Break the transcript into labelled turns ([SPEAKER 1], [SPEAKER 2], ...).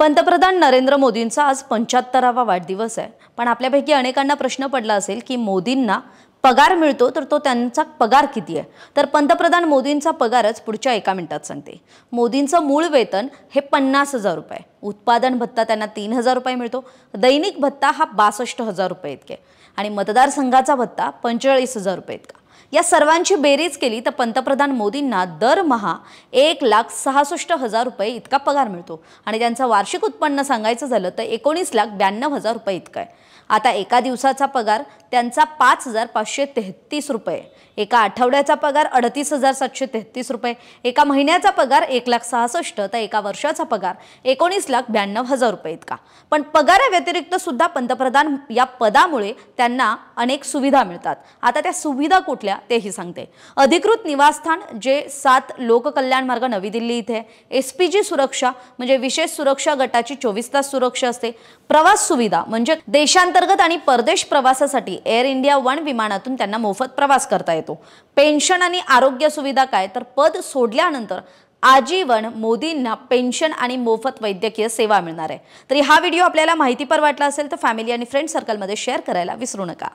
[SPEAKER 1] पंतप्रधान नरेंद्र मोदींचा आज 75वा वाढदिवस आहे। पण आपल्यापैकी अनेकांना प्रश्न पडला असेल की मोदींना पगार मिळतो तर तो त्यांचा पगार किती आहे। तर पंतप्रधान मोदींचा पगारच पुढच्या 1 मिनिटात सांगते। मोदींचं मूळ वेतन हे 50,000 रुपये, उत्पादन भत्ता त्यांना 3,000 रुपये मिळतो, दैनिक भत्ता हा 62,000 रुपये इतके आणि मतदारसंघाचा भत्ता 45,000 रुपये इतका। या सर्वांची बेरीज केली तर पंतप्रधान मोदींना दरमहा 1,66,000 रुपये इतका पगार मिळतो आणि त्यांचा वार्षिक उत्पन्न सांगायचं झालं तर 19,92,000 रुपये इतका आहे। आता एका दिवसाचा पगार त्यांचा 5,533 रुपये, एका आठवड्याचा पगार 38,733 रुपये, एका महिन्याचा पगार 1,66,000 तर एका वर्षाचा पगार 19,92,000 रुपये इतका। पण पगाराव्यतिरिक्त सुद्धा पंतप्रधान या पदामुळे त्यांना अनेक सुविधा मिळतात। आता त्या सुविधा कुठल्या तेही सांगते। अधिकृत निवासस्थान जे 7 लोककल्याण मार्ग नवी दिल्ली इथे, एसपीजी सुरक्षा म्हणजे विशेष सुरक्षा गटाची 24 तास सुरक्षा असते, प्रवास सुविधा म्हणजे देशांतर्गत आणि परदेश प्रवासासाठी एअर इंडिया वन विमानातून त्यांना मोफत प्रवास करता येतो। पेन्शन आणि आरोग्य सुविधा काय तर पद सोडल्यानंतर आजीवन मोदींना पेन्शन आणि मोफत वैद्यकीय सेवा मिळणार आहे। तरी हा व्हिडिओ आपल्याला माहितीपर वाटला असेल तर फॅमिली आणि फ्रेंड सर्कलमध्ये शेअर करायला विसरू नका।